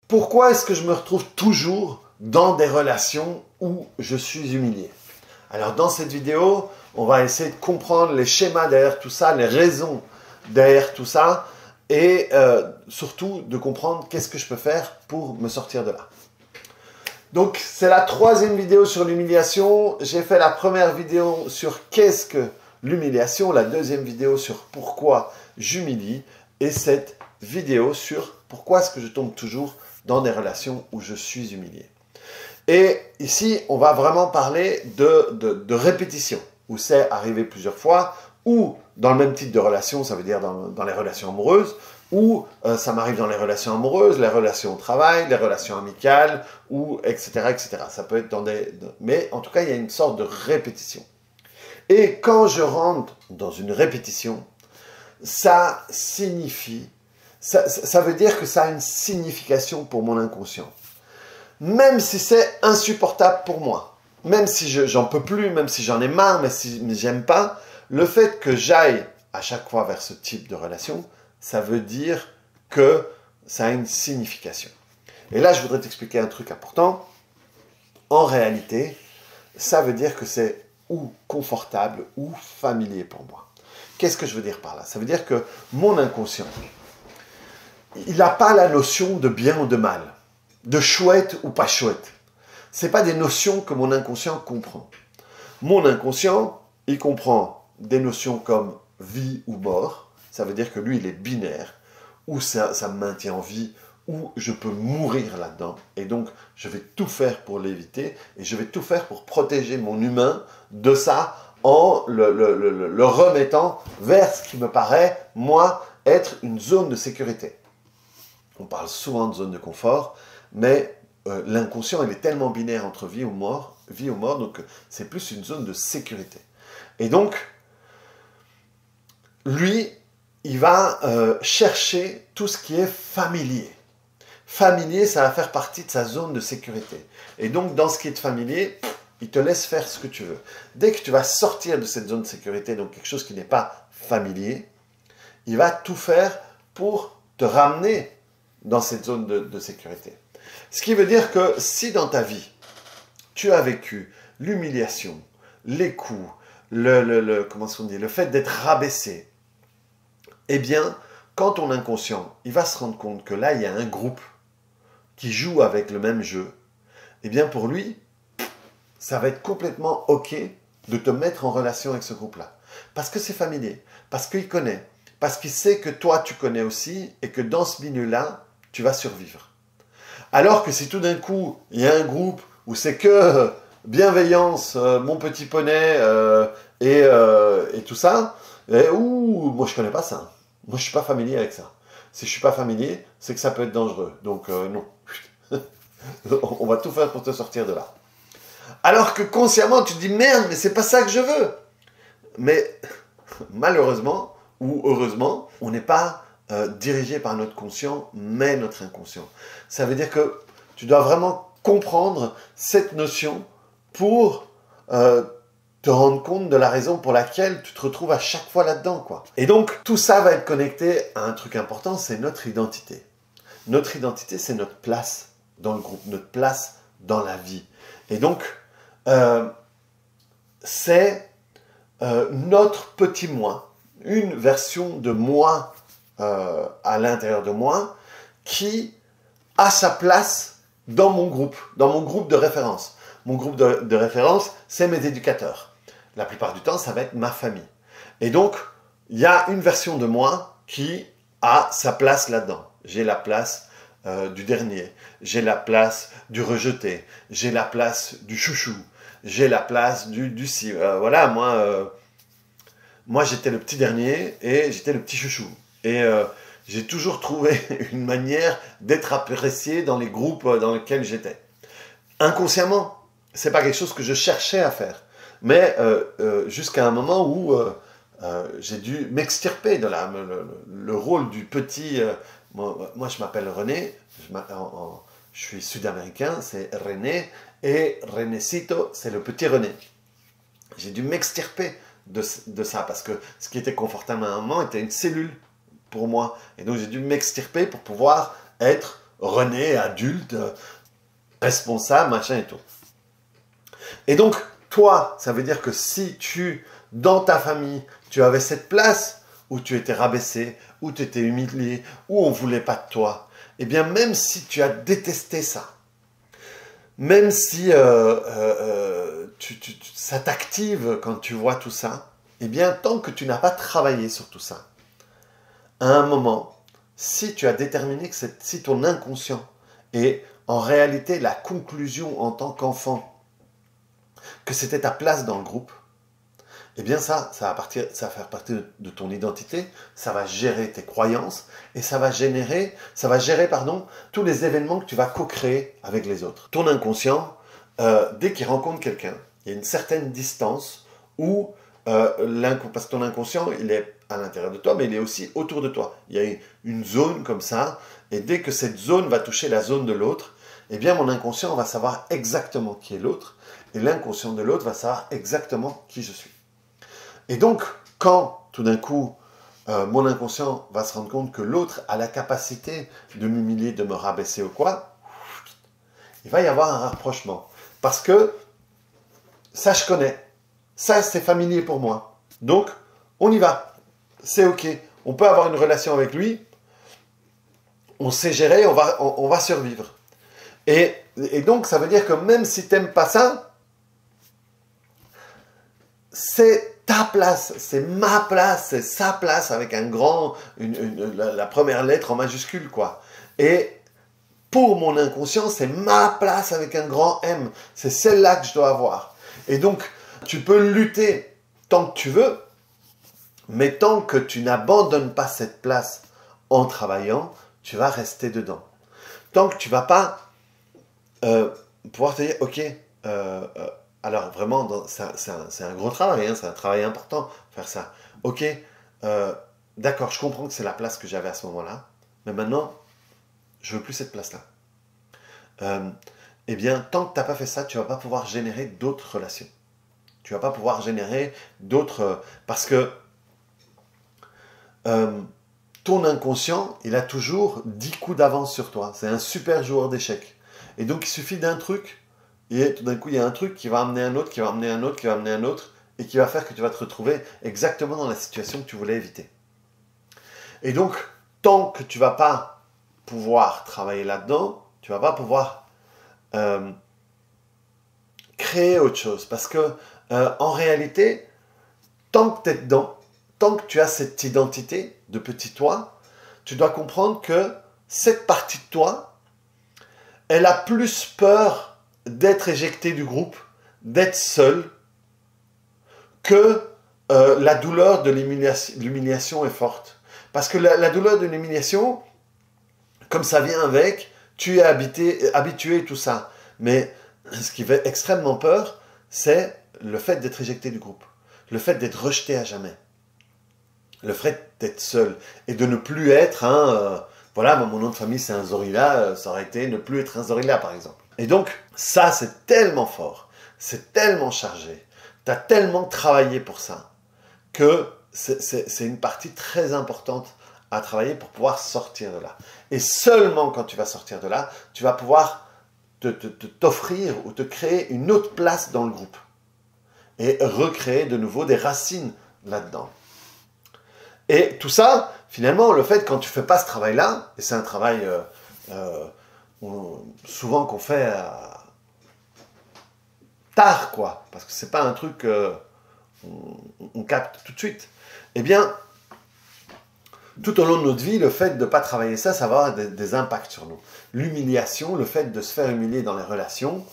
Pourquoi est-ce que je me retrouve toujours dans des relations où je suis humilié? Alors dans cette vidéo, on va essayer de comprendre les schémas derrière tout ça, les raisons derrière tout ça, et surtout de comprendre qu'est-ce que je peux faire pour me sortir de là. Donc c'est la troisième vidéo sur l'humiliation. J'ai fait la première vidéo sur qu'est-ce que l'humiliation, la deuxième vidéo sur pourquoi j'humilie, et cette vidéo sur pourquoi est-ce que je tombe toujours dans des relations où je suis humilié. Et ici, on va vraiment parler de répétition, où c'est arrivé plusieurs fois, ou dans le même type de relation, ça veut dire dans les relations amoureuses, ou ça m'arrive dans les relations amoureuses, les relations au travail, les relations amicales, ou etc., etc. Ça peut être dans des... Mais en tout cas, il y a une sorte de répétition. Et quand je rentre dans une répétition, ça signifie... Ça veut dire que ça a une signification pour mon inconscient. Même si c'est insupportable pour moi, même si j'en peux plus, même si j'en ai marre, mais si j'aime pas, le fait que j'aille à chaque fois vers ce type de relation, ça veut dire que ça a une signification. Et là, je voudrais t'expliquer un truc important. En réalité, ça veut dire que c'est ou confortable ou familier pour moi. Qu'est-ce que je veux dire par là? Ça veut dire que mon inconscient, il n'a pas la notion de bien ou de mal, de chouette ou pas chouette. Ce n'est pas des notions que mon inconscient comprend. Mon inconscient, il comprend des notions comme vie ou mort. Ça veut dire que lui, il est binaire, ou ça me maintient en vie, ou je peux mourir là-dedans. Et donc, je vais tout faire pour l'éviter, et je vais tout faire pour protéger mon humain de ça, en le remettant vers ce qui me paraît, moi, être une zone de sécurité. On parle souvent de zone de confort, mais l'inconscient, il est tellement binaire entre vie ou mort, donc c'est plus une zone de sécurité. Et donc, lui, il va chercher tout ce qui est familier. Familier, ça va faire partie de sa zone de sécurité. Et donc, dans ce qui est familier, il te laisse faire ce que tu veux. Dès que tu vas sortir de cette zone de sécurité, donc quelque chose qui n'est pas familier, il va tout faire pour te ramener dans cette zone de sécurité. Ce qui veut dire que si dans ta vie, tu as vécu l'humiliation, les coups, comment on dit, le fait d'être rabaissé, eh bien, quand ton inconscient, il va se rendre compte que là, il y a un groupe qui joue avec le même jeu, eh bien, pour lui, ça va être complètement OK de te mettre en relation avec ce groupe-là. Parce que c'est familier, parce qu'il connaît, parce qu'il sait que toi, tu connais aussi, et que dans ce milieu-là, tu vas survivre. Alors que si tout d'un coup, il y a un groupe où c'est que bienveillance, mon petit poney et tout ça, moi je connais pas ça. Moi je suis pas familier avec ça. Si je suis pas familier, c'est que ça peut être dangereux. Donc non. On va tout faire pour te sortir de là. Alors que consciemment, tu te dis merde, mais c'est pas ça que je veux. Mais malheureusement ou heureusement, on n'est pas dirigé par notre conscient, mais notre inconscient. Ça veut dire que tu dois vraiment comprendre cette notion pour te rendre compte de la raison pour laquelle tu te retrouves à chaque fois là-dedans, quoi. Et donc, tout ça va être connecté à un truc important, c'est notre identité. Notre identité, c'est notre place dans le groupe, notre place dans la vie. Et donc, c'est notre petit moi, une version de moi à l'intérieur de moi qui a sa place dans mon groupe de référence. Mon groupe de référence, c'est mes éducateurs. La plupart du temps, ça va être ma famille. Et donc, il y a une version de moi qui a sa place là-dedans. J'ai la place du dernier, j'ai la place du rejeté, j'ai la place du chouchou, j'ai la place du si. Voilà, moi j'étais le petit dernier et j'étais le petit chouchou. Et j'ai toujours trouvé une manière d'être apprécié dans les groupes dans lesquels j'étais. Inconsciemment, c'est pas quelque chose que je cherchais à faire. Mais jusqu'à un moment où j'ai dû m'extirper de le rôle du petit... moi, je m'appelle René, je suis sud-américain, c'est René, et Renécito, c'est le petit René. J'ai dû m'extirper de ça, parce que ce qui était confortable à un moment était une cellule pour moi. Et donc j'ai dû m'extirper pour pouvoir être René, adulte, responsable, machin et tout. Et donc, toi, ça veut dire que si dans ta famille, tu avais cette place où tu étais rabaissé, où tu étais humilié, où on ne voulait pas de toi, eh bien, même si tu as détesté ça, même si ça t'active quand tu vois tout ça, eh bien, tant que tu n'as pas travaillé sur tout ça, à un moment, si tu as déterminé que si ton inconscient est en réalité la conclusion en tant qu'enfant, que c'était ta place dans le groupe, eh bien ça va faire partie de ton identité, ça va gérer tes croyances et ça va gérer tous les événements que tu vas co-créer avec les autres. Ton inconscient, dès qu'il rencontre quelqu'un, il y a une certaine distance où, parce que ton inconscient, il est à l'intérieur de toi, mais il est aussi autour de toi. Il y a une zone comme ça, et dès que cette zone va toucher la zone de l'autre, eh bien mon inconscient va savoir exactement qui est l'autre, et l'inconscient de l'autre va savoir exactement qui je suis. Et donc, quand tout d'un coup, mon inconscient va se rendre compte que l'autre a la capacité de m'humilier, de me rabaisser ou quoi, il va y avoir un rapprochement. Parce que ça, je connais. Ça, c'est familier pour moi. Donc, on y va. C'est OK. On peut avoir une relation avec lui. On sait gérer, on va survivre. Et donc, ça veut dire que même si tu n'aimes pas ça, c'est ta place, c'est ma place, c'est sa place avec un grand, la première lettre en majuscule, quoi. Et pour mon inconscient, c'est ma place avec un grand M. C'est celle-là que je dois avoir. Et donc, tu peux lutter tant que tu veux, mais tant que tu n'abandonnes pas cette place en travaillant, tu vas rester dedans. Tant que tu ne vas pas pouvoir te dire, ok, alors vraiment, c'est un gros travail, hein, c'est un travail important, faire ça. Ok, d'accord, je comprends que c'est la place que j'avais à ce moment-là, mais maintenant, je veux plus cette place-là. Eh bien, tant que tu n'as pas fait ça, tu ne vas pas pouvoir générer d'autres relations. Tu ne vas pas pouvoir générer d'autres... parce que ton inconscient, il a toujours 10 coups d'avance sur toi. C'est un super joueur d'échecs. Et donc, il suffit d'un truc, et tout d'un coup, il y a un truc qui va amener un autre, qui va amener un autre, qui va amener un autre, et qui va faire que tu vas te retrouver exactement dans la situation que tu voulais éviter. Et donc, tant que tu ne vas pas pouvoir travailler là-dedans, tu ne vas pas pouvoir créer autre chose. Parce que, en réalité, tant que tu es dedans, tant que tu as cette identité de petit toi, tu dois comprendre que cette partie de toi, elle a plus peur d'être éjectée du groupe, d'être seule, que la douleur de l'humiliation est forte. Parce que la douleur de l'humiliation, comme ça vient avec, tu es habitué et tout ça. Mais ce qui fait extrêmement peur, c'est le fait d'être éjecté du groupe. Le fait d'être rejeté à jamais. Le fait d'être seul. Et de ne plus être voilà, mon nom de famille c'est un Zorilla, ça aurait été ne plus être un Zorilla par exemple. Et donc, ça c'est tellement fort, c'est tellement chargé, tu as tellement travaillé pour ça, que c'est une partie très importante à travailler pour pouvoir sortir de là. Et seulement quand tu vas sortir de là, tu vas pouvoir t'offrir ou te créer une autre place dans le groupe. Et recréer de nouveau des racines là-dedans. Et tout ça, finalement, le fait quand tu ne fais pas ce travail-là, et c'est un travail souvent qu'on fait tard, quoi, parce que ce n'est pas un truc qu'on capte tout de suite, eh bien, tout au long de notre vie, le fait de ne pas travailler ça, ça va avoir des impacts sur nous. L'humiliation, le fait de se faire humilier dans les relations,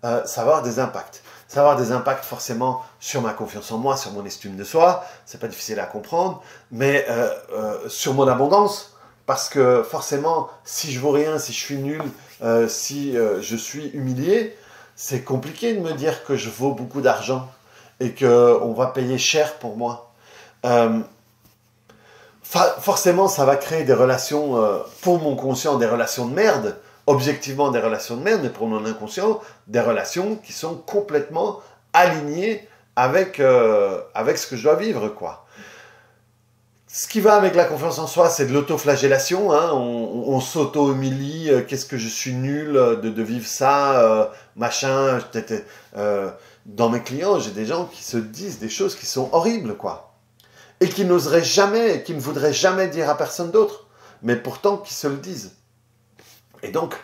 ça va avoir des impacts. Ça va avoir des impacts forcément sur ma confiance en moi, sur mon estime de soi, c'est pas difficile à comprendre, mais sur mon abondance, parce que forcément, si je vaux rien, si je suis nul, si je suis humilié, c'est compliqué de me dire que je vaux beaucoup d'argent et qu'on va payer cher pour moi. Forcément, ça va créer des relations, pour mon conscient, des relations de merde, objectivement des relations de merde, mais pour mon inconscient, des relations qui sont complètement alignées avec ce que je dois vivre, quoi. Ce qui va avec la confiance en soi, c'est de l'autoflagellation, hein. On s'auto-humilie, qu'est-ce que je suis nul de vivre ça, machin. Dans mes clients, j'ai des gens qui se disent des choses qui sont horribles, quoi. Et qui n'oseraient jamais, qui ne voudraient jamais dire à personne d'autre, mais pourtant qui se le disent. Et donc,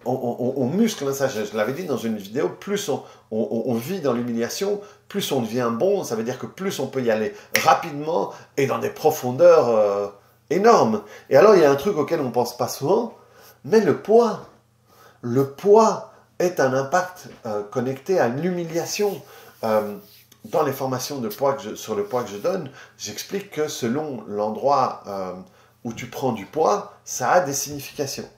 on muscle, hein, ça je l'avais dit dans une vidéo, plus on vit dans l'humiliation, plus on devient bon, ça veut dire que plus on peut y aller rapidement et dans des profondeurs énormes. Et alors il y a un truc auquel on ne pense pas souvent, mais le poids. Le poids est un impact connecté à l'humiliation. Dans les formations de poids sur le poids que je donne, j'explique que selon l'endroit où tu prends du poids, ça a des significations.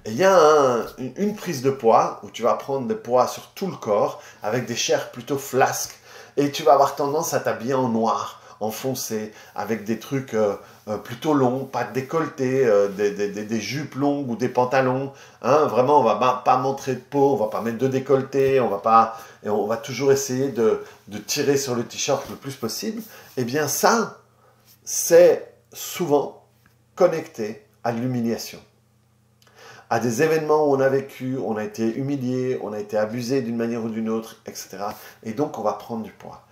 Et il y a une prise de poids où tu vas prendre des poids sur tout le corps avec des chairs plutôt flasques et tu vas avoir tendance à t'habiller en noir, en foncé, avec des trucs plutôt longs, pas de décolleté, des jupes longues ou des pantalons. Hein, vraiment, on va pas montrer de peau, on va pas mettre de décolleté, on va toujours essayer de tirer sur le t-shirt le plus possible. Eh bien ça, c'est souvent connecté à l'humiliation. À des événements où on a vécu, on a été humilié, on a été abusé d'une manière ou d'une autre, etc. Et donc, on va prendre du poids.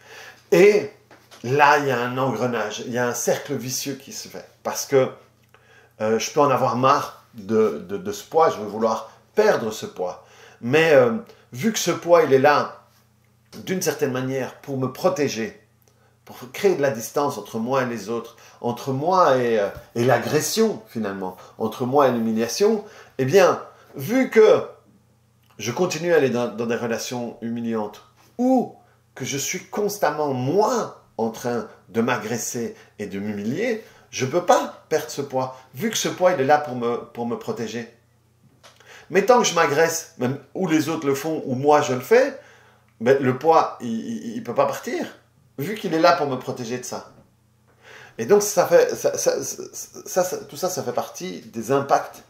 Et là, il y a un engrenage, il y a un cercle vicieux qui se fait. Parce que je peux en avoir marre de ce poids, je veux vouloir perdre ce poids. Mais vu que ce poids, il est là, d'une certaine manière, pour me protéger, pour créer de la distance entre moi et les autres, entre moi et l'agression, finalement, entre moi et l'humiliation, eh bien, vu que je continue à aller dans des relations humiliantes, ou que je suis constamment, moi, en train de m'agresser et de m'humilier, je ne peux pas perdre ce poids, vu que ce poids, il est là pour me protéger. Mais tant que je m'agresse, même ou les autres le font, ou moi je le fais, ben, le poids, il ne peut pas partir, vu qu'il est là pour me protéger de ça. Et donc, tout ça, ça fait partie des impacts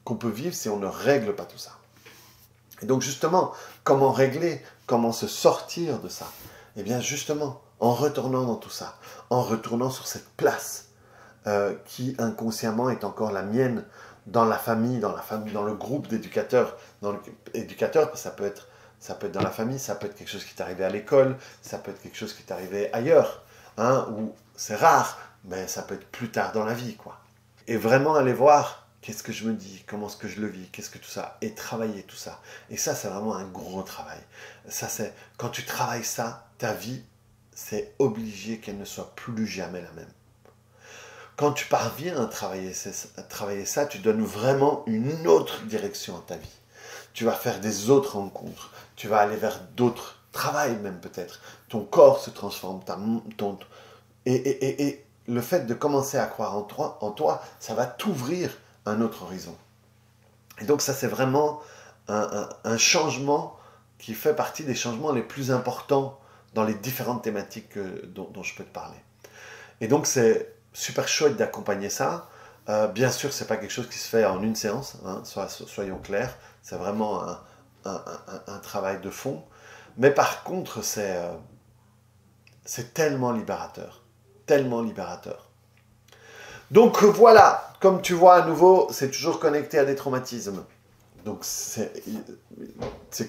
qu'on peut vivre si on ne règle pas tout ça. Et donc, justement, comment régler, comment se sortir de ça? Eh bien, justement, en retournant dans tout ça, en retournant sur cette place qui, inconsciemment, est encore la mienne dans la famille, dans le groupe d'éducateurs. Ça peut être dans la famille, ça peut être quelque chose qui t'est arrivé à l'école, ça peut être quelque chose qui t'est arrivé ailleurs, hein, où c'est rare, mais ça peut être plus tard dans la vie, quoi. Et vraiment aller voir qu'est-ce que je me dis, comment est-ce que je le vis, qu'est-ce que tout ça, et travailler tout ça. Et ça, c'est vraiment un gros travail. Ça, c'est quand tu travailles ça, ta vie, c'est obligé qu'elle ne soit plus jamais la même. Quand tu parviens à travailler ça, tu donnes vraiment une autre direction à ta vie. Tu vas faire des autres rencontres, tu vas aller vers d'autres travails même peut-être. Ton corps se transforme, et le fait de commencer à croire en toi, ça va t'ouvrir un autre horizon. Et donc ça, c'est vraiment un changement qui fait partie des changements les plus importants dans les différentes thématiques dont je peux te parler. Et donc c'est super chouette d'accompagner ça. Bien sûr, c'est pas quelque chose qui se fait en une séance, hein, soyons clairs. C'est vraiment un travail de fond. Mais par contre, c'est tellement libérateur. Tellement libérateur. Donc voilà, comme tu vois à nouveau, c'est toujours connecté à des traumatismes. Donc c'est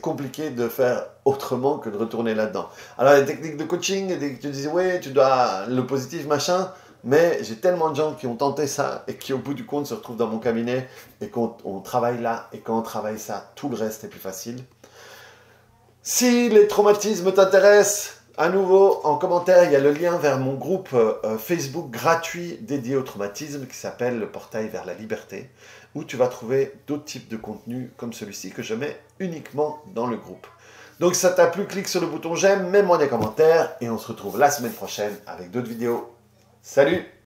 compliqué de faire autrement que de retourner là-dedans. Alors les techniques de coaching, tu disais, ouais, tu dois le positif, machin. Mais j'ai tellement de gens qui ont tenté ça et qui au bout du compte se retrouvent dans mon cabinet et qu'on travaille là, et quand on travaille ça, tout le reste est plus facile. Si les traumatismes t'intéressent, à nouveau, en commentaire, il y a le lien vers mon groupe Facebook gratuit dédié au traumatisme qui s'appelle le portail vers la liberté, où tu vas trouver d'autres types de contenus comme celui-ci que je mets uniquement dans le groupe. Donc si ça t'a plu, clique sur le bouton j'aime, mets-moi des commentaires et on se retrouve la semaine prochaine avec d'autres vidéos. Salut!